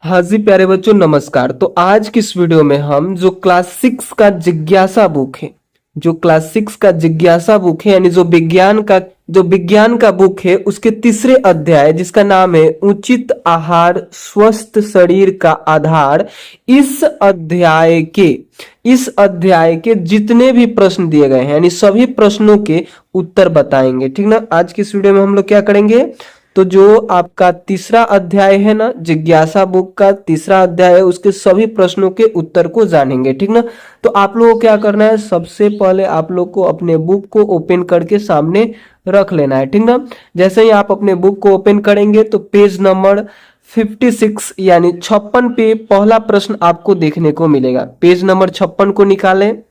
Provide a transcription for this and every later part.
हाँ जी प्यारे बच्चों, नमस्कार। तो आज की इस वीडियो में हम जो क्लास 6 का जिज्ञासा बुक है, जो क्लास 6 का जिज्ञासा बुक है, यानी जो विज्ञान का बुक है, उसके तीसरे अध्याय जिसका नाम है उचित आहार स्वस्थ शरीर का आधार, इस अध्याय के जितने भी प्रश्न दिए गए हैं, यानी सभी प्रश्नों के उत्तर बताएंगे। ठीक ना। आज की इस वीडियो में हम लोग क्या करेंगे, तो जो आपका तीसरा अध्याय है ना, जिज्ञासा बुक का तीसरा अध्याय है, उसके सभी प्रश्नों के उत्तर को जानेंगे। ठीक ना। तो आप लोगों को क्या करना है, सबसे पहले आप लोग को अपने बुक को ओपन करके सामने रख लेना है। ठीक ना। जैसे ही आप अपने बुक को ओपन करेंगे तो पेज नंबर 56 यानी 56 पे पहला प्रश्न आपको देखने को मिलेगा। पेज नंबर 56 को निकालें।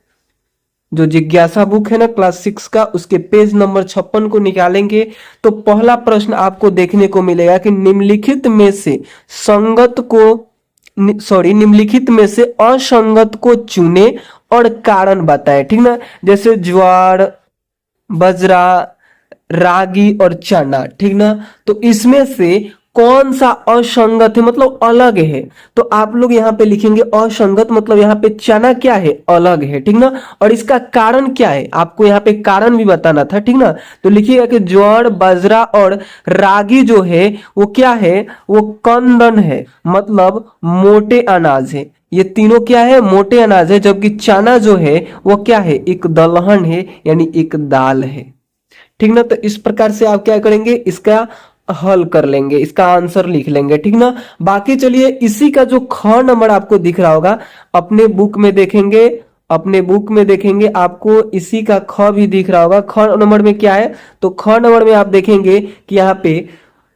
जो जिज्ञासा बुक है ना क्लास 6 का, उसके पेज नंबर 56 को निकालेंगे तो पहला प्रश्न आपको देखने को मिलेगा कि निम्नलिखित में से असंगत को चुने और कारण बताएं। ठीक ना। जैसे ज्वार, बाजरा, रागी और चना। ठीक ना। तो इसमें से कौन सा असंगत है, मतलब अलग है। तो आप लोग यहाँ पे लिखेंगे असंगत, मतलब यहाँ पे चना क्या है, अलग है। ठीक ना। और इसका कारण क्या है, आपको यहाँ पे कारण भी बताना था। ठीक ना। तो लिखिएगा कि ज्वार, बाजरा और रागी जो है वो क्या है, वो कंदन है, मतलब मोटे अनाज है। ये तीनों क्या है, मोटे अनाज है। जबकि चना जो है वो क्या है, एक दलहन है, यानी एक दाल है। ठीक ना। तो इस प्रकार से आप क्या करेंगे, इसका हल कर लेंगे, इसका आंसर लिख लेंगे। ठीक ना। बाकी चलिए, इसी का जो ख नंबर आपको दिख रहा होगा, अपने बुक में देखेंगे, आपको इसी का ख भी दिख रहा होगा। ख नंबर में क्या है, तो ख नंबर में आप देखेंगे कि यहाँ पे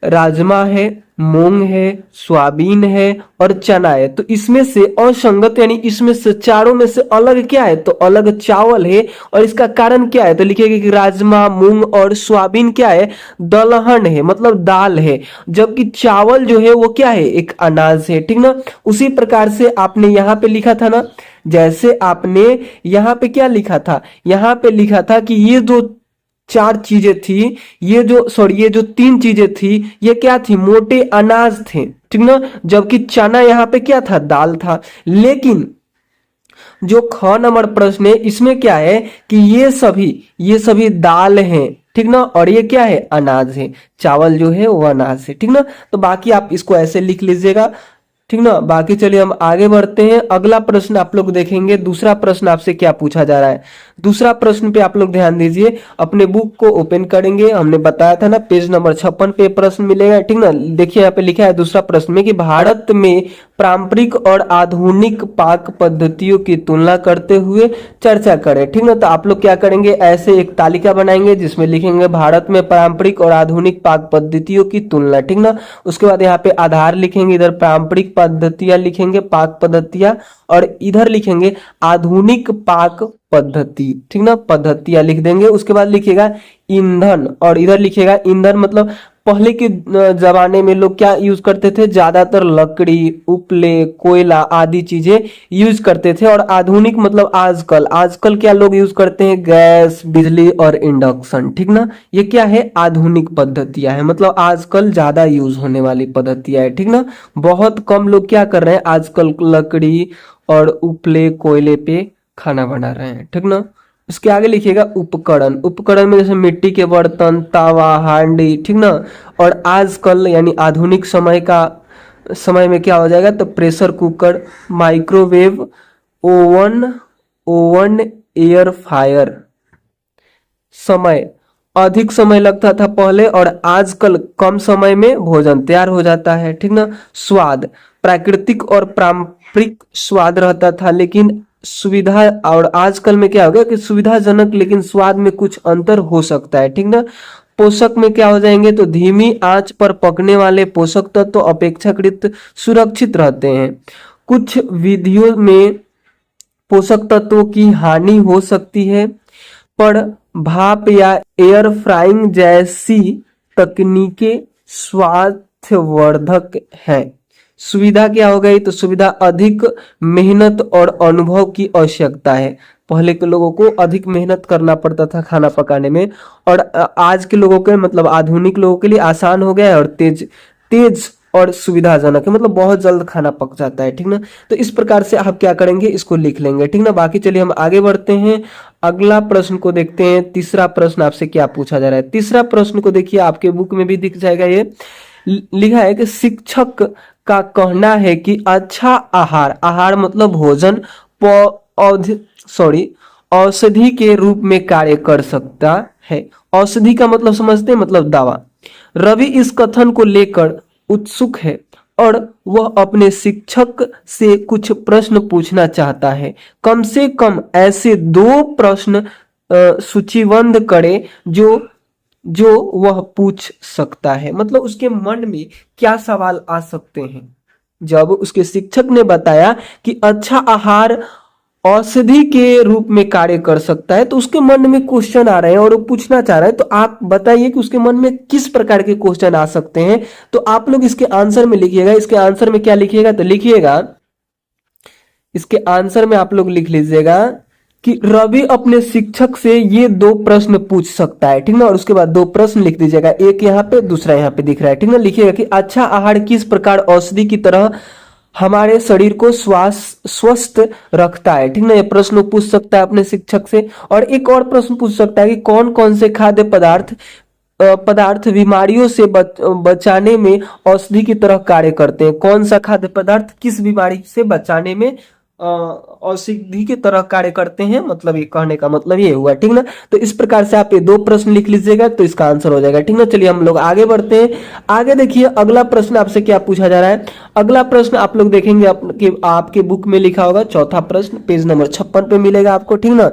राजमा है, मूंग है, सोयाबीन है और चना है। तो इसमें से असंगत यानी इसमें से चारों में से अलग क्या है, तो अलग चावल है। और इसका कारण क्या है, तो लिखिएगा कि राजमा, मूंग और सोयाबीन क्या है, दलहन है, मतलब दाल है। जबकि चावल जो है वो क्या है, एक अनाज है। ठीक ना। उसी प्रकार से आपने यहाँ पे लिखा था ना, जैसे आपने यहाँ पे क्या लिखा था, यहाँ पे लिखा था कि ये जो चार चीजें थी, ये जो तीन चीजें थी, ये क्या थी, मोटे अनाज थे। ठीक ना। जबकि चना यहाँ पे क्या था, दाल था। लेकिन जो ख नंबर प्रश्न है, इसमें क्या है कि ये सभी दाल हैं। ठीक ना। और ये क्या है, अनाज है। चावल जो है वो अनाज है। ठीक ना। तो बाकी आप इसको ऐसे लिख लीजिएगा। ठीक ना। बाकी चलिए हम आगे बढ़ते हैं। अगला प्रश्न आप लोग देखेंगे, दूसरा प्रश्न आपसे क्या पूछा जा रहा है। दूसरा प्रश्न पे आप लोग ध्यान दीजिए, अपने बुक को ओपन करेंगे। हमने बताया था ना, पेज नंबर 56 पे प्रश्न मिलेगा। ठीक ना। देखिए यहाँ पे लिखा है दूसरा प्रश्न में कि भारत में पारंपरिक और आधुनिक पाक पद्धतियों की तुलना करते हुए चर्चा करें। ठीक ना। तो आप लोग क्या करेंगे, ऐसे एक तालिका बनाएंगे जिसमें लिखेंगे भारत में पारंपरिक और आधुनिक पाक पद्धतियों की तुलना। ठीक ना। उसके बाद यहाँ पे आधार लिखेंगे, इधर पारंपरिक पद्धतियां लिखेंगे, पाक पद्धतियां, और इधर लिखेंगे आधुनिक पाक पद्धति। ठीक ना, पद्धतियां लिख देंगे। उसके बाद लिखिएगा ईंधन, और इधर लिखिएगा ईंधन, मतलब पहले के जमाने में लोग क्या यूज करते थे, ज्यादातर लकड़ी, उपले, कोयला आदि चीजें यूज करते थे। और आधुनिक मतलब आजकल क्या लोग यूज करते हैं, गैस, बिजली और इंडक्शन। ठीक ना। ये क्या है, आधुनिक पद्धतियां है, मतलब आजकल ज्यादा यूज होने वाली पद्धतियां है। ठीक ना। बहुत कम लोग क्या कर रहे हैं आजकल, लकड़ी और उपले, कोयले पे खाना बना रहे हैं। ठीक ना। उसके आगे लिखिएगा उपकरण में जैसे मिट्टी के बर्तन, तावा, हांडी। ठीक ना। और आजकल यानी आधुनिक समय में क्या हो जाएगा, तो pressure cooker, microwave, oven, air fryer. अधिक समय लगता था पहले, और आजकल कम समय में भोजन तैयार हो जाता है। ठीक ना। स्वाद, प्राकृतिक और पारंपरिक स्वाद रहता था, लेकिन सुविधा, और आजकल में क्या हो गया कि सुविधाजनक लेकिन स्वाद में कुछ अंतर हो सकता है। ठीक ना। पोषक में क्या हो जाएंगे, तो धीमी आंच पर पकने वाले पोषक तत्व तो अपेक्षाकृत सुरक्षित रहते हैं। कुछ विधियों में पोषक तत्वों की हानि हो सकती है, पर भाप या एयर फ्राइंग जैसी तकनीकें स्वास्थ्यवर्धक हैं। सुविधा क्या हो गई, तो सुविधा अधिक मेहनत और अनुभव की आवश्यकता है। पहले के लोगों को अधिक मेहनत करना पड़ता था खाना पकाने में, और आज के लोगों के मतलब आधुनिक लोगों के लिए आसान हो गया है, और तेज और सुविधाजनक है, मतलब बहुत जल्द खाना पक जाता है, ठीक ना। तो इस प्रकार से आप क्या करेंगे, इसको लिख लेंगे, ठीक ना। बाकी चलिए हम आगे बढ़ते हैं, अगला प्रश्न को देखते हैं। तीसरा प्रश्न आपसे क्या पूछा जा रहा है। तीसरा प्रश्न को देखिए, आपके बुक में भी दिख जाएगा। ये लिखा है कि शिक्षक का कहना है कि अच्छा आहार, आहार मतलब भोजन, औषधि के रूप में कार्य कर सकता है। औषधि का मतलब समझते हैं, मतलब दवा। रवि इस कथन को लेकर उत्सुक है और वह अपने शिक्षक से कुछ प्रश्न पूछना चाहता है। कम से कम ऐसे 2 प्रश्न सूचीबद्ध करें जो जो वह पूछ सकता है, मतलब उसके मन में क्या सवाल आ सकते हैं। जब उसके शिक्षक ने बताया कि अच्छा आहार औषधि के रूप में कार्य कर सकता है, तो उसके मन में क्वेश्चन आ रहे हैं और वो पूछना चाह रहा है। तो आप बताइए कि उसके मन में किस प्रकार के क्वेश्चन आ सकते हैं। तो आप लोग इसके आंसर में लिखिएगा। इसके आंसर में क्या लिखिएगा, तो लिखिएगा, इसके आंसर में आप लोग लिख लीजिएगा कि रवि अपने शिक्षक से ये 2 प्रश्न पूछ सकता है, ठीक ना। और उसके बाद 2 प्रश्न लिख दीजिएगा, एक यहाँ पे, दूसरा यहाँ पे दिख रहा है, ठीक ना। लिखिएगा कि अच्छा आहार किस प्रकार औषधि की तरह हमारे शरीर को स्वस्थ रखता है, ठीक ना। ये प्रश्न पूछ सकता है अपने शिक्षक से। और एक और प्रश्न पूछ सकता है कि कौन कौन से खाद्य पदार्थ बीमारियों से बचाने में औषधि की तरह कार्य करते हैं। कौन सा खाद्य पदार्थ किस बीमारी से बचाने में औषधि की तरह कार्य करते हैं, मतलब ये कहने का मतलब ये हुआ, ठीक ना। तो इस प्रकार से आप ये 2 प्रश्न लिख लीजिएगा, तो इसका आंसर हो जाएगा, ठीक ना। चलिए हम लोग आगे बढ़ते हैं। आगे देखिए, अगला प्रश्न आपसे क्या पूछा जा रहा है। अगला प्रश्न आप लोग देखेंगे आपके बुक में लिखा होगा, चौथा प्रश्न पेज नंबर 56 पे मिलेगा आपको, ठीक ना।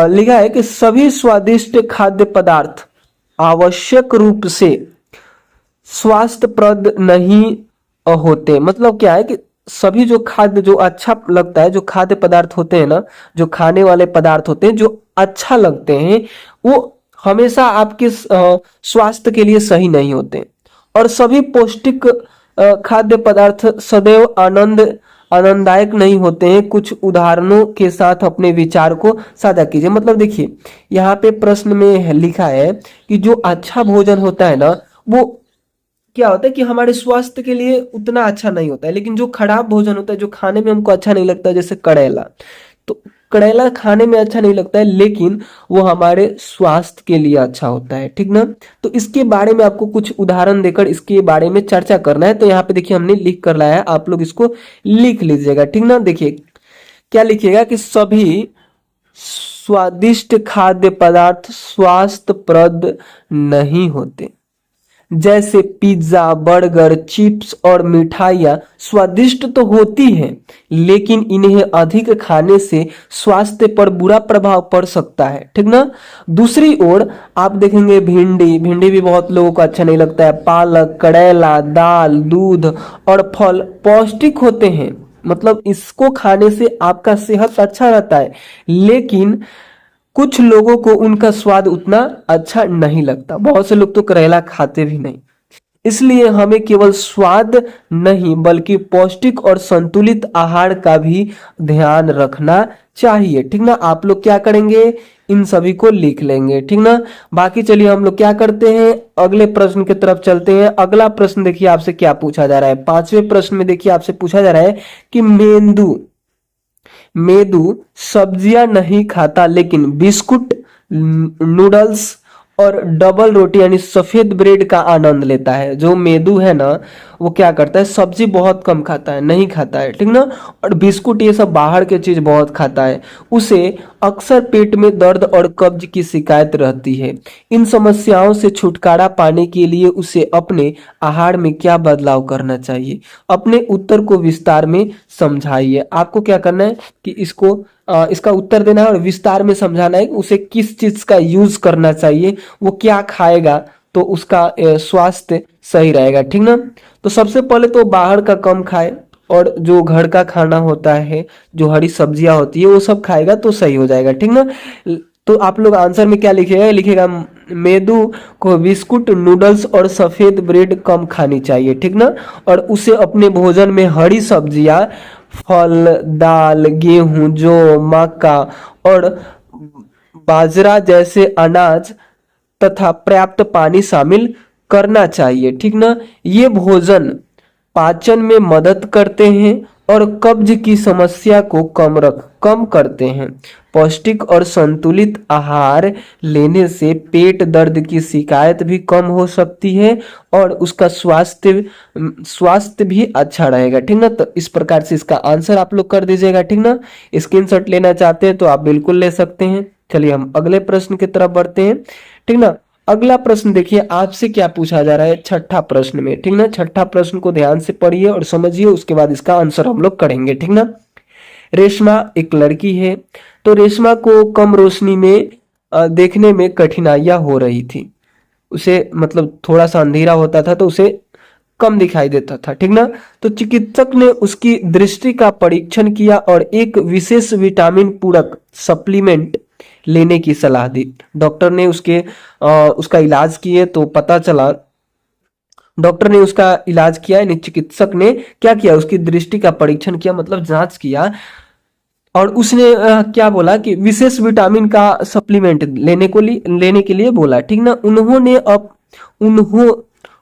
लिखा है कि सभी स्वादिष्ट खाद्य पदार्थ आवश्यक रूप से स्वास्थ्यप्रद नहीं होते। मतलब क्या है कि सभी जो खाद्य, जो अच्छा लगता है, जो खाद्य पदार्थ होते हैं ना, जो खाने वाले पदार्थ होते हैं, जो अच्छा लगते हैं, वो हमेशा आपके स्वास्थ्य के लिए सही नहीं होते। और सभी पौष्टिक खाद्य पदार्थ सदैव आनंददायक नहीं होते हैं। कुछ उदाहरणों के साथ अपने विचार को साझा कीजिए। मतलब देखिए, यहाँ पे प्रश्न में लिखा है कि जो अच्छा भोजन होता है ना, वो क्या होता है कि हमारे स्वास्थ्य के लिए उतना अच्छा नहीं होता है। लेकिन जो खराब भोजन होता है, जो खाने में हमको अच्छा नहीं लगता, जैसे करेला, तो करेला खाने में अच्छा नहीं लगता है, लेकिन वो हमारे स्वास्थ्य के लिए अच्छा होता है, ठीक ना। तो इसके बारे में आपको कुछ उदाहरण देकर इसके बारे में चर्चा करना है। तो यहाँ पे देखिए, हमने लिख कर लाया है, आप लोग इसको लिख लीजिएगा, ठीक ना। देखिए क्या लिखिएगा कि सभी स्वादिष्ट खाद्य पदार्थ स्वास्थ्यप्रद नहीं होते। जैसे पिज्जा, बर्गर, चिप्स और मिठाइयाँ स्वादिष्ट तो होती हैं, लेकिन इन्हें अधिक खाने से स्वास्थ्य पर बुरा प्रभाव पड़ सकता है, ठीक ना। दूसरी ओर आप देखेंगे भिंडी भी बहुत लोगों को अच्छा नहीं लगता है। पालक, करेला, दाल, दूध और फल पौष्टिक होते हैं, मतलब इसको खाने से आपका सेहत अच्छा रहता है, लेकिन कुछ लोगों को उनका स्वाद उतना अच्छा नहीं लगता। बहुत से लोग तो करेला खाते भी नहीं। इसलिए हमें केवल स्वाद नहीं, बल्कि पौष्टिक और संतुलित आहार का भी ध्यान रखना चाहिए, ठीक ना। आप लोग क्या करेंगे, इन सभी को लिख लेंगे, ठीक ना। बाकी चलिए हम लोग क्या करते हैं, अगले प्रश्न की तरफ चलते हैं। अगला प्रश्न देखिए आपसे क्या पूछा जा रहा है। 5वें प्रश्न में देखिए आपसे पूछा जा रहा है कि मेदू सब्जियां नहीं खाता, लेकिन बिस्कुट, नूडल्स और डबल रोटी यानी सफेद ब्रेड का आनंद लेता है। जो मेदू है ना, वो क्या करता है, सब्जी बहुत कम खाता है, नहीं खाता है, ठीक ना। और बिस्कुट, ये सब बाहर के चीज बहुत खाता है। उसे अक्सर पेट में दर्द और कब्ज की शिकायत रहती है। इन समस्याओं से छुटकारा पाने के लिए उसे अपने आहार में क्या बदलाव करना चाहिए। अपने उत्तर को विस्तार में समझाइए। आपको क्या करना है कि इसका उत्तर देना है और विस्तार में समझाना है कि उसे किस चीज का यूज करना चाहिए, वो क्या खाएगा तो उसका स्वास्थ्य सही रहेगा, ठीक ना। तो सबसे पहले तो बाहर का कम खाए, और जो घर का खाना होता है, जो हरी सब्जियां होती है, वो सब खाएगा तो सही हो जाएगा, ठीक ना। तो आप लोग आंसर में क्या लिखेगा, मेदू को बिस्कुट, नूडल्स और सफेद ब्रेड कम खानी चाहिए, ठीक ना। और उसे अपने भोजन में हरी सब्जियां, फल, दाल, गेहूं, जौ, मक्का और बाजरा जैसे अनाज तथा पर्याप्त पानी शामिल करना चाहिए, ठीक ना। ये भोजन पाचन में मदद करते हैं और कब्ज की समस्या को कम करते हैं। पौष्टिक और संतुलित आहार लेने से पेट दर्द की शिकायत भी कम हो सकती है और उसका स्वास्थ्य भी अच्छा रहेगा, ठीक ना। तो इस प्रकार से इसका आंसर आप लोग कर दीजिएगा, ठीक ना। स्क्रीनशॉट लेना चाहते हैं तो आप बिल्कुल ले सकते हैं। चलिए हम अगले प्रश्न की तरफ बढ़ते हैं, ठीक ना। अगला प्रश्न देखिए आपसे क्या पूछा जा रहा है छठा प्रश्न में, ठीक ना। छठा प्रश्न को ध्यान से पढ़िए और समझिए, उसके बाद इसका आंसर हम लोग करेंगे, ठीक ना। रेशमा एक लड़की है, तो रेशमा को कम रोशनी में देखने में कठिनाइयां हो रही थी। उसे मतलब थोड़ा सा अंधेरा होता था तो उसे कम दिखाई देता था, ठीक ना। तो चिकित्सक ने उसकी दृष्टि का परीक्षण किया और एक विशेष विटामिन पूरक सप्लीमेंट लेने की सलाह दी। डॉक्टर ने उसका इलाज किए तो पता चला, डॉक्टर ने उसका इलाज किया, यानी चिकित्सक ने क्या किया, उसकी दृष्टि का परीक्षण किया, मतलब जांच किया, और उसने क्या बोला कि विशेष विटामिन का सप्लीमेंट लेने के लिए बोला, ठीक ना।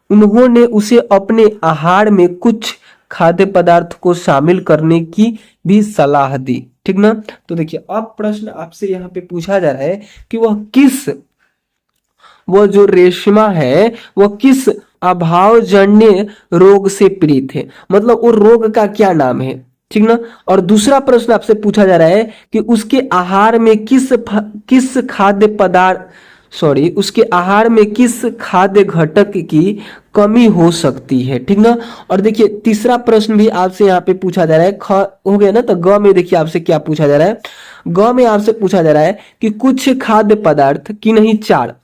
उन्होंने उसे अपने आहार में कुछ खाद्य पदार्थ को शामिल करने की भी सलाह दी, ठीक ना। तो देखिए अब प्रश्न आपसे यहाँ पे पूछा जा रहा है कि वह जो रेशमा है वह किस अभावजन्य रोग से पीड़ित है, मतलब वो रोग का क्या नाम है, ठीक ना। और दूसरा प्रश्न आपसे पूछा जा रहा है कि उसके आहार में किस खाद्य घटक की कमी हो सकती है, ठीक ना। और देखिए तीसरा प्रश्न भी आपसे यहाँ पे पूछा जा रहा है, ख हो गया ना। तो ग में देखिए आपसे क्या पूछा जा रहा है, ग में आपसे पूछा जा रहा है कि कुछ खाद्य पदार्थ की नहीं चार,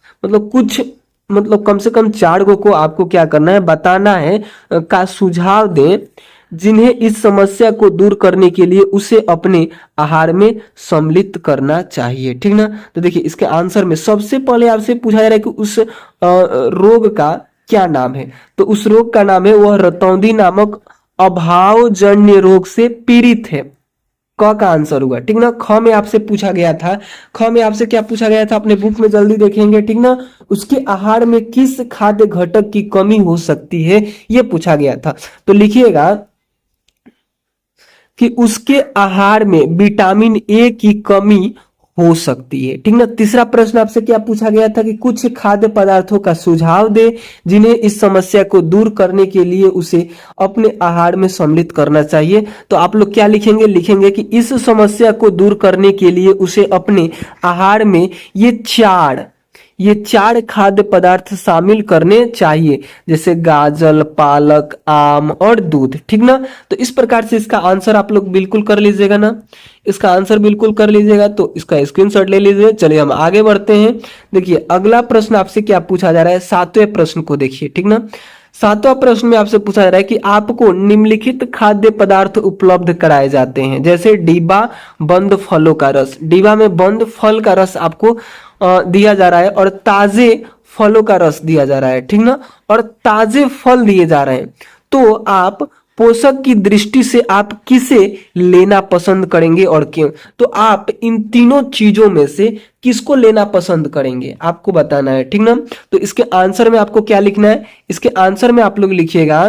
मतलब कम से कम 4 को आपको क्या करना है, बताना है, का सुझाव दें जिन्हें इस समस्या को दूर करने के लिए उसे अपने आहार में सम्मिलित करना चाहिए, ठीक ना। तो देखिए इसके आंसर में सबसे पहले आपसे पूछा जा रहा है कि उस रोग का क्या नाम है। तो उस रोग का नाम है, वह रतौंधी नामक अभावजन्य रोग से पीड़ित है। क का आंसर हुआ, ठीक ना। ख में आपसे पूछा गया था, ख में आपसे क्या पूछा गया था, अपने बुक में जल्दी देखेंगे, ठीक ना। उसके आहार में किस खाद्य घटक की कमी हो सकती है, यह पूछा गया था। तो लिखिएगा कि उसके आहार में विटामिन ए की कमी हो सकती है, ठीक ना। तीसरा प्रश्न आपसे क्या पूछा गया था कि कुछ खाद्य पदार्थों का सुझाव दे जिन्हें इस समस्या को दूर करने के लिए उसे अपने आहार में सम्मिलित करना चाहिए। तो आप लोग क्या लिखेंगे कि इस समस्या को दूर करने के लिए उसे अपने आहार में ये चार खाद्य पदार्थ शामिल करने चाहिए, जैसे गाजर, पालक, आम और दूध, ठीक ना। तो इस प्रकार से इसका आंसर आप लोग बिल्कुल कर लीजिएगा ना, इसका आंसर बिल्कुल कर लीजिएगा। तो इसका स्क्रीनशॉट ले लीजिए। चलिए हम आगे बढ़ते हैं। देखिए अगला प्रश्न आपसे क्या पूछा जा रहा है, 7वें प्रश्न को देखिए, ठीक ना। 7वां प्रश्न में आपसे पूछा जा रहा है कि आपको निम्नलिखित खाद्य पदार्थ उपलब्ध कराए जाते हैं, जैसे डिब्बा बंद फलों का रस, डिब्बा में बंद फल का रस आपको दिया जा रहा है, और ताजे फलों का रस दिया जा रहा है, ठीक ना। और ताजे फल दिए जा रहे हैं, तो आप पोषक की दृष्टि से आप किसे लेना पसंद करेंगे और क्यों। तो आप इन तीनों चीजों में से किसको लेना पसंद करेंगे आपको बताना है, ठीक ना। तो इसके आंसर में आपको क्या लिखना है, इसके आंसर में आप लोग लिखिएगा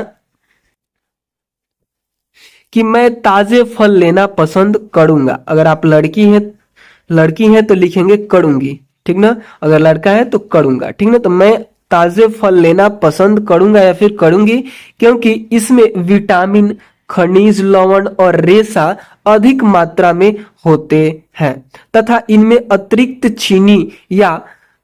कि मैं ताजे फल लेना पसंद करूंगा। अगर आप लड़की हैं तो लिखेंगे करूंगी, ठीक ना। अगर लड़का है तो करूंगा, ठीक ना। तो मैं ताजे फल लेना पसंद करूंगा या फिर करूंगी, क्योंकि इसमें विटामिन, खनिज लवण और रेशा अधिक मात्रा में होते हैं तथा इनमें अतिरिक्त चीनी या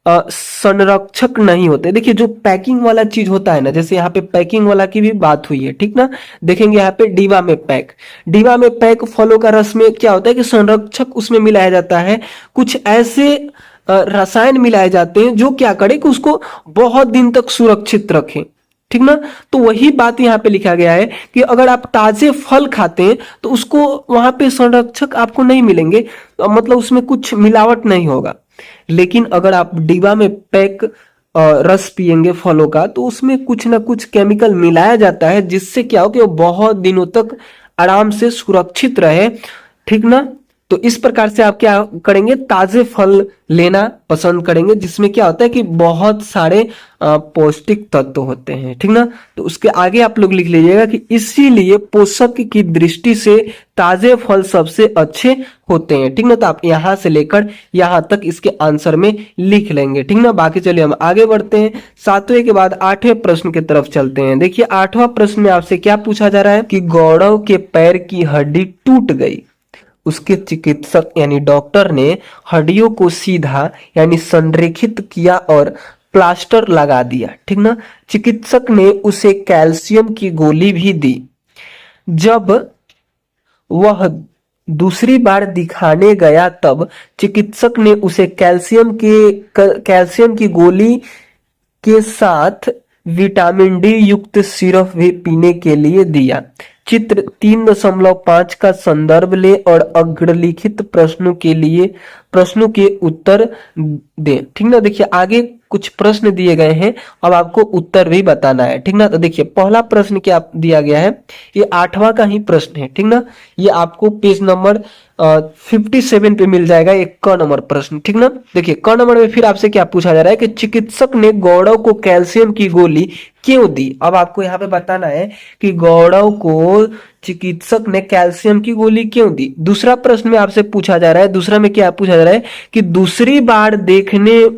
संरक्षक नहीं होते। देखिए जो पैकिंग वाला चीज होता है ना, जैसे यहाँ पे पैकिंग वाला की भी बात हुई है, ठीक ना। देखेंगे यहाँ पे डिब्बा में पैक फलों का रस में क्या होता है कि संरक्षक उसमें मिलाया जाता है, कुछ ऐसे रसायन मिलाए जाते हैं जो क्या करे कि उसको बहुत दिन तक सुरक्षित रखें, ठीक ना। तो वही बात यहाँ पे लिखा गया है कि अगर आप ताजे फल खाते हैं तो उसको वहां पे संरक्षक आपको नहीं मिलेंगे, मतलब उसमें कुछ मिलावट नहीं होगा। लेकिन अगर आप डिब्बा में पैक रस पिएंगे फलों का, तो उसमें कुछ ना कुछ केमिकल मिलाया जाता है, जिससे क्या हो कि वो बहुत दिनों तक आराम से सुरक्षित रहे, ठीक ना। तो इस प्रकार से आप क्या करेंगे, ताजे फल लेना पसंद करेंगे, जिसमें क्या होता है कि बहुत सारे पौष्टिक तत्व होते हैं, ठीक ना। तो उसके आगे आप लोग लिख लीजिएगा कि इसीलिए पोषक की दृष्टि से ताजे फल सबसे अच्छे होते हैं, ठीक ना। तो आप यहां से लेकर यहां तक इसके आंसर में लिख लेंगे, ठीक ना। बाकी चलिए हम आगे बढ़ते हैं, 7वें के बाद 8वें प्रश्न की तरफ चलते हैं। देखिए 8वां प्रश्न में आपसे क्या पूछा जा रहा है कि गौरव के पैर की हड्डी टूट गई, उसके चिकित्सक यानी डॉक्टर ने हड्डियों को सीधा यानी संरेखित किया और प्लास्टर लगा दिया, ठीक ना। चिकित्सक ने उसे कैल्शियम की गोली भी दी। जब वह दूसरी बार दिखाने गया तब चिकित्सक ने उसे कैल्शियम की गोली के साथ विटामिन डी युक्त सिरप भी पीने के लिए दिया। चित्र 3.5 का संदर्भ ले और अग्रलिखित प्रश्नों के उत्तर दें, ठीक ना। देखिए आगे कुछ प्रश्न दिए गए हैं, अब आपको उत्तर भी बताना है, ठीक ना। तो देखिए पहला प्रश्न क्या दिया गया है, ये 8वां का ही प्रश्न है, ठीक ना। ये आपको पेज नंबर 57 पे मिल जाएगा, एक क नंबर प्रश्न, ठीक ना। देखिए क नंबर में फिर आपसे क्या पूछा जा रहा है कि चिकित्सक ने गौरव को कैल्शियम की गोली क्यों दी। अब आपको यहाँ पे बताना है कि गौरव को चिकित्सक ने कैल्शियम की गोली क्यों दी। दूसरा प्रश्न में आपसे पूछा जा रहा है, दूसरा में क्या पूछा जा रहा है कि दूसरी बार देखने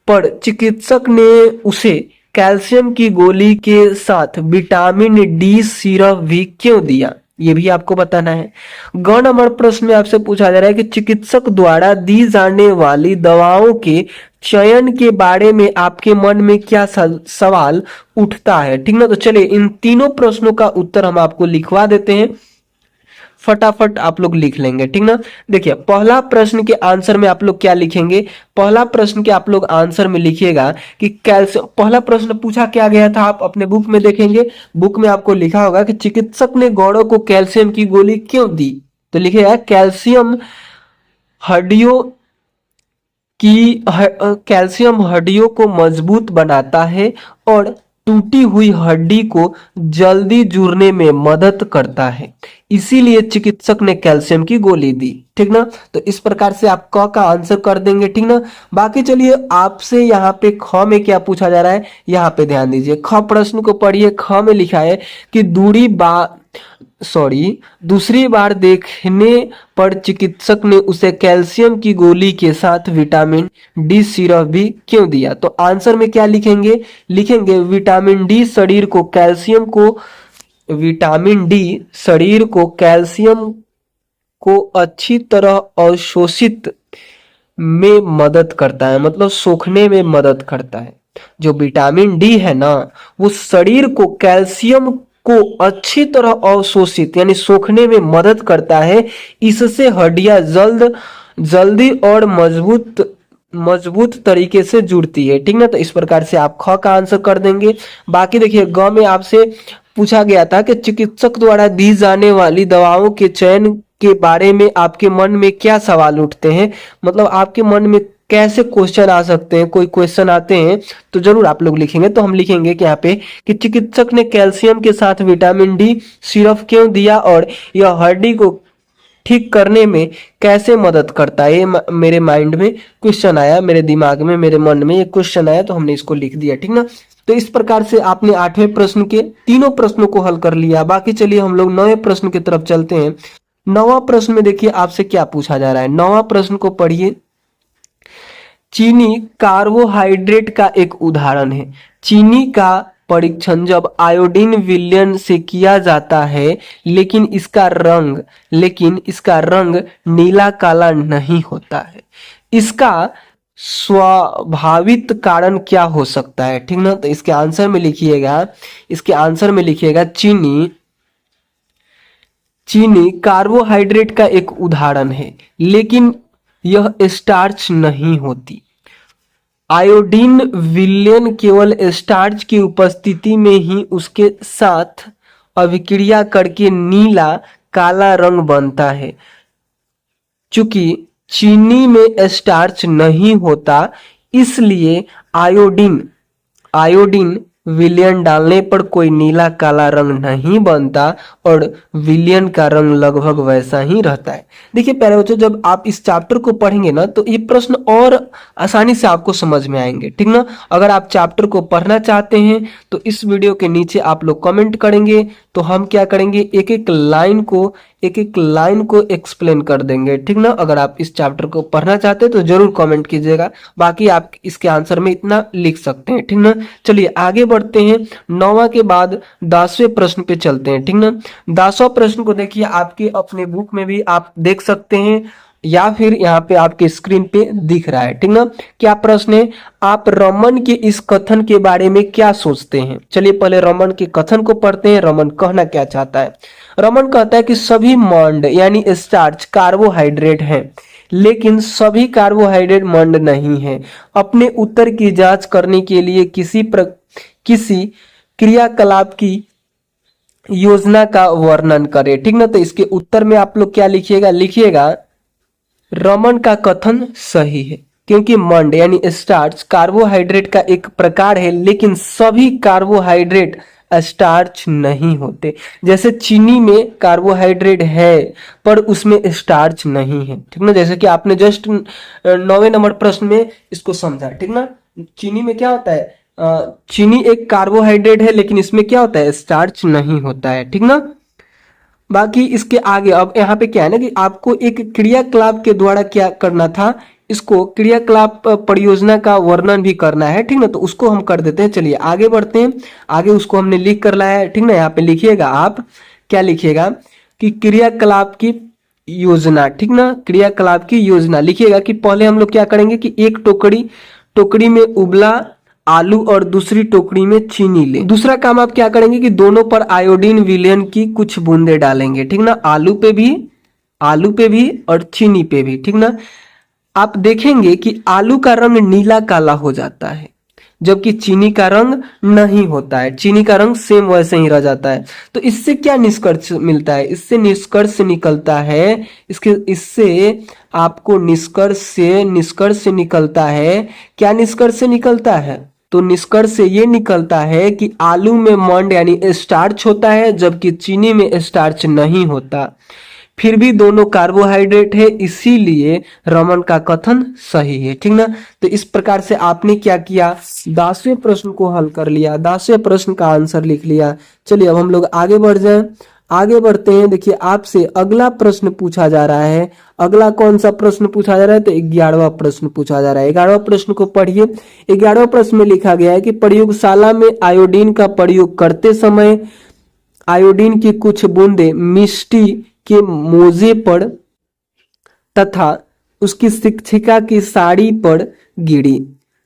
पर चिकित्सक ने उसे कैल्शियम की गोली के साथ विटामिन डी सिरप भी क्यों दिया, ये भी आपको बताना है। ग नंबर प्रश्न में आपसे पूछा जा रहा है कि चिकित्सक द्वारा दी जाने वाली दवाओं के चयन के बारे में आपके मन में क्या सवाल उठता है, ठीक ना। तो चलिए इन तीनों प्रश्नों का उत्तर हम आपको लिखवा देते हैं, फटाफट आप लोग लिख लेंगे, ठीक ना। देखिए पहला प्रश्न के आंसर में आप लोग क्या लिखेंगे, पहला प्रश्न के आप लोग आंसर में लिखिएगा कि कैल्शियम, पहला प्रश्न पूछा क्या गया था, आप अपने बुक में देखेंगे, बुक में आपको लिखा होगा कि चिकित्सक ने गौरव को कैल्शियम की गोली क्यों दी। तो लिखिएगा कैल्शियम हड्डियों को मजबूत बनाता है और टूटी हुई हड्डी को जल्दी जुड़ने में मदद करता है, इसीलिए चिकित्सक ने कैल्शियम की गोली दी, ठीक ना। तो इस प्रकार से आप क का आंसर कर देंगे, ठीक ना। बाकी चलिए आपसे यहाँ पे ख में क्या पूछा जा रहा है, यहाँ पे ध्यान दीजिए। ख प्रश्न को पढ़िए, ख में लिखा है कि दूसरी बार देखने पर चिकित्सक ने उसे कैल्शियम की गोली के साथ विटामिन डी सिरप भी क्यों दिया। तो आंसर में क्या लिखेंगे, विटामिन डी शरीर को कैल्शियम को अच्छी तरह अवशोषित में मदद करता है, मतलब सोखने में मदद करता है। जो विटामिन डी है ना, वो शरीर को कैल्शियम को अच्छी तरह अवशोषित यानी सोखने में मदद करता है, इससे हड्डियां जल्दी और मजबूत तरीके से जुड़ती है, ठीक ना। तो इस प्रकार से आप ख का आंसर कर देंगे। बाकी देखिए ग में आपसे पूछा गया था कि चिकित्सक द्वारा दी जाने वाली दवाओं के चयन के बारे में आपके मन में क्या सवाल उठते हैं, मतलब आपके मन में कैसे क्वेश्चन आ सकते हैं, कोई क्वेश्चन आते हैं तो जरूर आप लोग लिखेंगे। तो हम लिखेंगे कि यहाँ पे कि चिकित्सक ने कैल्शियम के साथ विटामिन डी सिरप क्यों दिया और यह हड्डी को ठीक करने में कैसे मदद करता है। ये मेरे माइंड में क्वेश्चन आया, मेरे दिमाग में, मेरे मन में ये क्वेश्चन आया, तो हमने इसको लिख दिया, ठीक ना। तो इस प्रकार से आपने 8वें प्रश्न के तीनों प्रश्नों को हल कर लिया। बाकी चलिए हम लोग 9वें प्रश्न की तरफ चलते हैं। 9वां प्रश्न में देखिए आपसे क्या पूछा जा रहा है, 9वां प्रश्न को पढ़िए। चीनी कार्बोहाइड्रेट का एक उदाहरण है। चीनी का परीक्षण जब आयोडीन विलयन से किया जाता है, लेकिन इसका रंग नीला काला नहीं होता है। इसका स्वाभाविक कारण क्या हो सकता है, ठीक ना। तो इसके आंसर में लिखिएगा चीनी कार्बोहाइड्रेट का एक उदाहरण है, लेकिन यह स्टार्च नहीं होती। आयोडीन विलयन केवल स्टार्च की उपस्थिति में ही उसके साथ अभिक्रिया करके नीला काला रंग बनता है। चूंकि चीनी में स्टार्च नहीं होता, इसलिए आयोडीन विलयन डालने पर कोई नीला काला रंग नहीं बनता और विलयन का रंग लगभग वैसा ही रहता है। देखिए प्यारे बच्चों, जब आप इस चैप्टर को पढ़ेंगे ना तो ये प्रश्न और आसानी से आपको समझ में आएंगे, ठीक ना। अगर आप चैप्टर को पढ़ना चाहते हैं तो इस वीडियो के नीचे आप लोग कमेंट करेंगे तो हम क्या करेंगे, एक एक लाइन को एक्सप्लेन कर देंगे, ठीक ना। अगर आप इस चैप्टर को पढ़ना चाहते हैं तो जरूर कमेंट कीजिएगा, बाकी आप इसके आंसर में इतना लिख सकते हैं, ठीक ना। चलिए आगे बढ़ते हैं, 9वां के बाद 10वें प्रश्न पे चलते हैं, ठीक ना। 10वां प्रश्न को देखिए, आपके अपने बुक में भी आप देख सकते हैं या फिर यहाँ पे आपके स्क्रीन पे दिख रहा है, ठीक ना। क्या प्रश्न है, आप रमन के इस कथन के बारे में क्या सोचते हैं। चलिए पहले रमन के कथन को पढ़ते हैं, रमन कहना क्या चाहता है। रमन कहता है कि सभी मंड यानी स्टार्च कार्बोहाइड्रेट हैं, लेकिन सभी कार्बोहाइड्रेट मंड नहीं है। अपने उत्तर की जांच करने के लिए किसी क्रियाकलाप की योजना का वर्णन करें, ठीक ना। तो इसके उत्तर में आप लोग क्या लिखिएगा रमन का कथन सही है, क्योंकि मंड यानी स्टार्च कार्बोहाइड्रेट का एक प्रकार है, लेकिन सभी कार्बोहाइड्रेट स्टार्च नहीं होते। जैसे चीनी में कार्बोहाइड्रेट है पर उसमें स्टार्च नहीं है, ठीक ना। जैसे कि आपने जस्ट 9वें नंबर प्रश्न में इसको समझा, ठीक ना। चीनी में क्या होता है, चीनी एक कार्बोहाइड्रेट है लेकिन इसमें क्या होता है, स्टार्च नहीं होता है, ठीक ना। बाकी इसके आगे अब यहाँ पे क्या है ना कि आपको एक क्रियाकलाप के द्वारा क्या करना था, इसको क्रियाकलाप परियोजना का वर्णन भी करना है, ठीक ना। तो उसको हम कर देते हैं। चलिए आगे बढ़ते हैं, आगे उसको हमने लिख कर लाया है, ठीक ना। यहाँ पे लिखिएगा, आप क्या लिखिएगा कि क्रियाकलाप की योजना, ठीक ना। क्रियाकलाप की योजना लिखिएगा कि पहले हम लोग क्या करेंगे कि एक टोकरी में उबला आलू और दूसरी टोकरी में चीनी ले। दूसरा काम आप क्या करेंगे कि दोनों पर आयोडीन विलयन की कुछ बूंदे डालेंगे, ठीक ना। आलू पे भी और चीनी पे भी, ठीक ना। आप देखेंगे कि आलू का रंग नीला काला हो जाता है, जबकि चीनी का रंग नहीं होता है, चीनी का रंग सेम वैसे ही रह जाता है। तो इससे क्या निष्कर्ष मिलता है, इससे निष्कर्ष निकलता है, इससे आपको निष्कर्ष निकलता है। क्या निष्कर्ष निकलता है, तो निष्कर्ष से ये निकलता है कि आलू में मंड यानी स्टार्च होता है, जबकि चीनी में स्टार्च नहीं होता। फिर भी दोनों कार्बोहाइड्रेट है, इसीलिए रमन का कथन सही है, ठीक ना। तो इस प्रकार से आपने क्या किया, 10वें प्रश्न को हल कर लिया, 10वें प्रश्न का आंसर लिख लिया। चलिए अब हम लोग आगे बढ़ जाएं, आगे बढ़ते हैं। देखिए आपसे अगला प्रश्न पूछा जा रहा है, अगला कौन सा प्रश्न पूछा जा रहा है, तो 11वां प्रश्न पूछा जा रहा है। 11वां प्रश्न को पढ़िए। 11वां प्रश्न में लिखा गया है कि प्रयोगशाला में आयोडीन का प्रयोग करते समय आयोडीन की कुछ बूंदे मिट्टी के मोजे पर तथा उसकी शिक्षिका की साड़ी पर गिरी।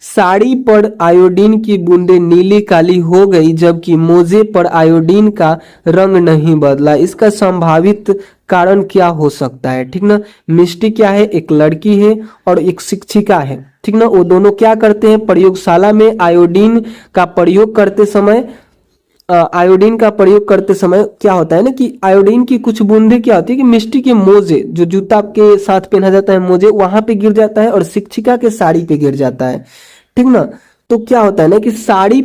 साड़ी पर आयोडीन की बूंदें नीली काली हो गई, जबकि मोजे पर आयोडीन का रंग नहीं बदला। इसका संभावित कारण क्या हो सकता है, ठीक ना। मिष्टी क्या है, एक लड़की है और एक शिक्षिका है, ठीक ना। वो दोनों क्या करते हैं, प्रयोगशाला में आयोडीन का प्रयोग करते समय क्या होता है ना कि आयोडीन की कुछ बूंदे क्या होती है कि मिट्टी के मोजे, जो जूता के साथ पहना जाता है मोजे, वहां पे गिर जाता है और शिक्षिका के साड़ी पे गिर जाता है, ठीक ना। तो क्या होता है ना कि साड़ी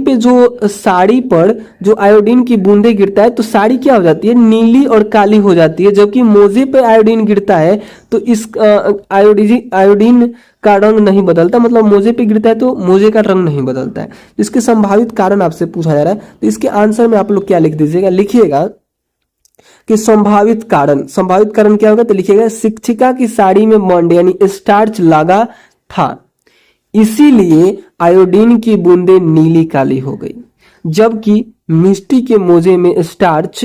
पर जो आयोडीन की बूंदे गिरता है तो साड़ी क्या हो जाती है, नीली और काली हो जाती है, जबकि मोजे पे आयोडीन गिरता है तो इस आयोडीन का रंग नहीं बदलता, मतलब मोजे पे गिरता है तो मोजे का रंग नहीं बदलता है। इसके संभावित कारण आपसे पूछा जा रहा है, तो इसके आंसर में आप लोग क्या लिख दीजिएगा, लिखिएगा कि संभावित कारण क्या होगा, तो लिखिएगा शिक्षिका की साड़ी में मंड यानी स्टार्च लगा था, इसीलिए आयोडीन की बूंदें नीली काली हो गई, जबकि मिट्टी के मोजे में स्टार्च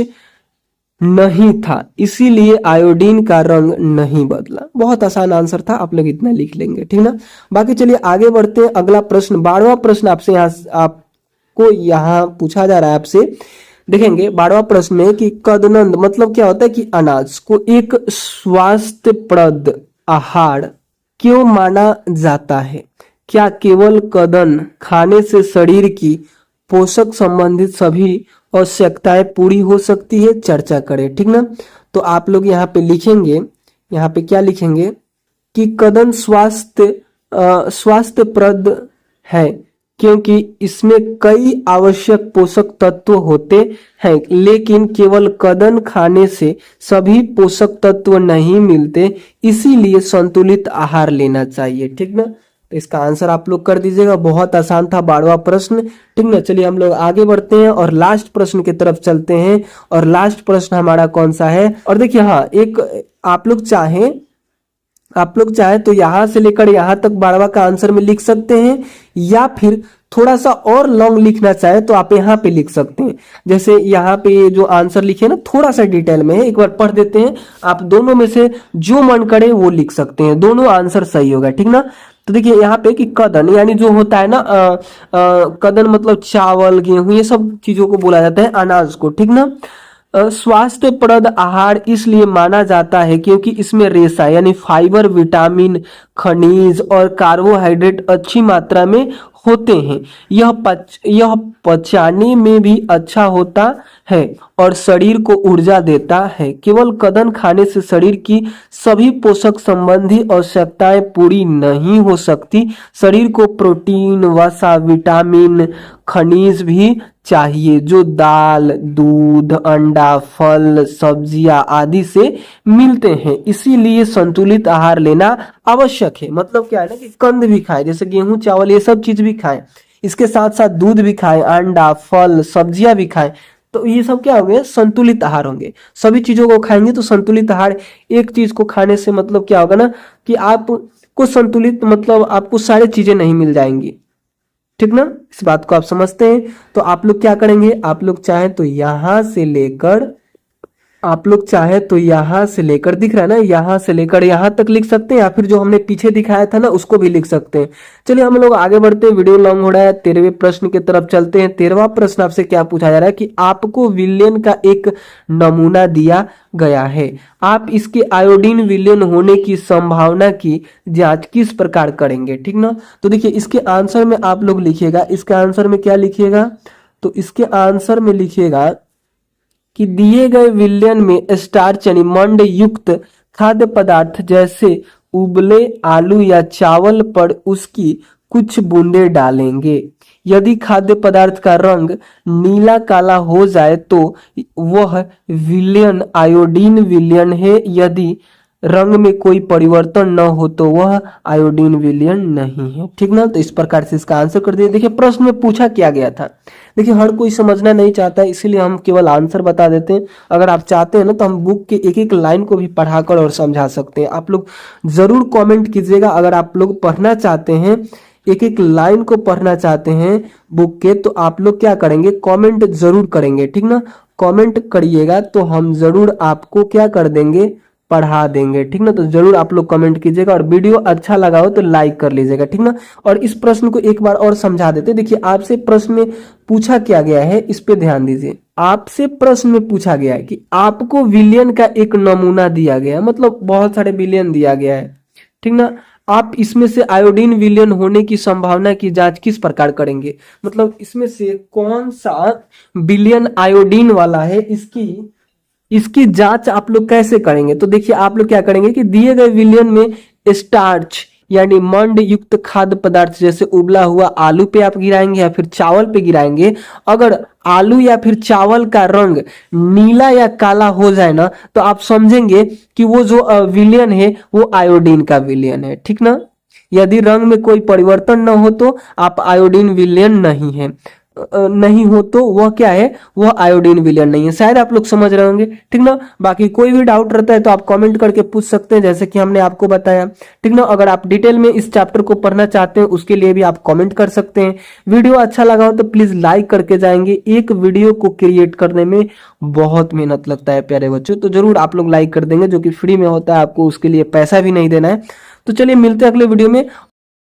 नहीं था, इसीलिए आयोडीन का रंग नहीं बदला। बहुत आसान आंसर था, आप लोग इतना लिख लेंगे, ठीक ना। बाकी चलिए आगे बढ़ते हैं। अगला प्रश्न 12वां प्रश्न आपको यहाँ पूछा जा रहा है आपसे। देखेंगे 12वां प्रश्न में कि कदनंद मतलब क्या होता है कि अनाज को एक स्वास्थ्यप्रद आहार क्यों माना जाता है। क्या केवल कदन खाने से शरीर की पोषक संबंधित सभी आवश्यकताएं पूरी हो सकती है, चर्चा करें, ठीक ना। तो आप लोग यहाँ पे लिखेंगे, यहाँ पे क्या लिखेंगे कि कदन स्वास्थ्यप्रद है क्योंकि इसमें कई आवश्यक पोषक तत्व होते हैं, लेकिन केवल कदन खाने से सभी पोषक तत्व नहीं मिलते, इसीलिए संतुलित आहार लेना चाहिए। ठीक ना, तो इसका आंसर आप लोग कर दीजिएगा। बहुत आसान था 12वां प्रश्न। ठीक ना, चलिए हम लोग आगे बढ़ते हैं और लास्ट प्रश्न की तरफ चलते हैं। और लास्ट प्रश्न हमारा कौन सा है? और देखिए हाँ, एक आप लोग चाहे तो यहां से लेकर यहां तक 12वां का आंसर में लिख सकते हैं, या फिर थोड़ा सा और लॉन्ग लिखना चाहे तो आप यहाँ पे लिख सकते हैं। जैसे यहाँ पे जो आंसर लिखे ना, थोड़ा सा डिटेल में है, एक बार पढ़ देते हैं। आप दोनों में से जो मन करे वो लिख सकते हैं, दोनों आंसर सही होगा। ठीक ना, तो देखिए यहाँ पे कि कदन यानी जो होता है ना, कदन मतलब चावल गेहूं ये सब चीजों को बोला जाता है, अनाज को। ठीक ना, स्वास्थ्यप्रद आहार इसलिए माना जाता है क्योंकि इसमें रेशा यानी फाइबर, विटामिन, खनिज और कार्बोहाइड्रेट अच्छी मात्रा में होते हैं। यह पचाने में भी अच्छा होता है और शरीर को ऊर्जा देता है। केवल कदन खाने से शरीर की सभी पोषक संबंधी आवश्यकताएं पूरी नहीं हो सकती। शरीर को प्रोटीन, वसा, विटामिन, खनिज भी चाहिए, जो दाल, दूध, अंडा, फल, सब्जियां आदि से मिलते हैं। इसीलिए संतुलित आहार लेना आवश्यक है। मतलब क्या है ना कि कंद भी खाएं, जैसे गेहूं, चावल ये सब चीज भी खाएं, इसके साथ साथ दूध भी खाएं, अंडा, फल, सब्जियां भी खाएं। तो ये सब क्या होंगे? संतुलित आहार होंगे। सभी चीजों को खाएंगे तो संतुलित आहार। एक चीज को खाने से मतलब क्या होगा ना कि आपको संतुलित मतलब आपको सारी चीजें नहीं मिल जाएंगी। ठीक ना, इस बात को आप समझते हैं। तो आप लोग क्या करेंगे? आप लोग चाहें तो यहां से लेकर दिख रहा है ना, यहां से लेकर यहां तक लिख सकते हैं, या फिर जो हमने पीछे दिखाया था ना उसको भी लिख सकते हैं। चलिए हम लोग आगे बढ़ते हैं, वीडियो लॉन्ग हो रहा है। 13वें प्रश्न की तरफ चलते हैं। 13वां प्रश्न आपसे क्या पूछा जा रहा है कि आपको विलयन का एक नमूना दिया गया है, आप इसके आयोडीन विलयन होने की संभावना की जांच किस प्रकार करेंगे? ठीक ना, तो देखिए इसके आंसर में आप लोग लिखिएगा, इसके आंसर में क्या लिखिएगा? तो इसके आंसर में लिखिएगा कि दिए गए विलयन में स्टार्च यानी मंड युक्त खाद्य पदार्थ जैसे उबले आलू या चावल पर उसकी कुछ बूंदे डालेंगे। यदि खाद्य पदार्थ का रंग नीला काला हो जाए तो वह विलयन आयोडीन विलयन है, यदि रंग में कोई परिवर्तन न हो तो वह आयोडीन विलयन नहीं है। ठीक ना, तो इस प्रकार से इसका आंसर कर दिया। देखिए प्रश्न में पूछा क्या गया था, देखिए हर कोई समझना नहीं चाहता है, इसीलिए हम केवल आंसर बता देते हैं। अगर आप चाहते हैं ना तो हम बुक के एक एक लाइन को भी पढ़ाकर और समझा सकते हैं। आप लोग जरूर कमेंट कीजिएगा, अगर आप लोग पढ़ना चाहते हैं, एक एक लाइन को पढ़ना चाहते हैं बुक के, तो आप लोग क्या करेंगे? कमेंट जरूर करेंगे। ठीक ना, कमेंट करिएगा तो हम जरूर आपको क्या कर देंगे? पढ़ा देंगे। ठीक ना, तो जरूर आप लोग कमेंट कीजिएगा, और वीडियो अच्छा लगा हो तो लाइक कर लीजिएगा। ठीक ना, और इस प्रश्न को एक बार और समझा देते। देखिए आपसे प्रश्न में पूछा क्या गया है, इस पे ध्यान दीजिए। आपसे प्रश्न में पूछा गया है कि आपको विलयन का एक नमूना दिया गया है, मतलब बहुत सारे विलयन दिया गया है। ठीक ना, आप इसमें से आयोडीन विलयन होने की संभावना की जांच किस प्रकार करेंगे? मतलब इसमें से कौन सा विलयन आयोडीन वाला है, इसकी जांच आप लोग कैसे करेंगे? तो देखिए आप लोग क्या करेंगे कि दिए गए विलयन में स्टार्च यानी मंड युक्त खाद्य पदार्थ जैसे उबला हुआ आलू पे आप गिराएंगे या फिर चावल पे गिराएंगे। अगर आलू या फिर चावल का रंग नीला या काला हो जाए ना, तो आप समझेंगे कि वो जो विलयन है वो आयोडीन का विलयन है। ठीक ना, यदि रंग में कोई परिवर्तन न हो तो आप आयोडीन विलयन नहीं हो तो वह क्या है? वह आयोडीन विलयन नहीं है। शायद आप लोग समझ रहे होंगे। ठीक ना, बाकी कोई भी डाउट रहता है तो आप कमेंट करके पूछ सकते हैं, जैसे कि हमने आपको बताया। ठीक ना, अगर आप डिटेल में इस चैप्टर को पढ़ना चाहते हैं उसके लिए भी आप कमेंट कर सकते हैं। वीडियो अच्छा लगा हो तो प्लीज लाइक करके जाएंगे। एक वीडियो को क्रिएट करने में बहुत मेहनत लगता है प्यारे बच्चों, तो जरूर आप लोग लाइक कर देंगे, जो कि फ्री में होता है, आपको उसके लिए पैसा भी नहीं देना है। तो चलिए मिलते हैं अगले वीडियो में,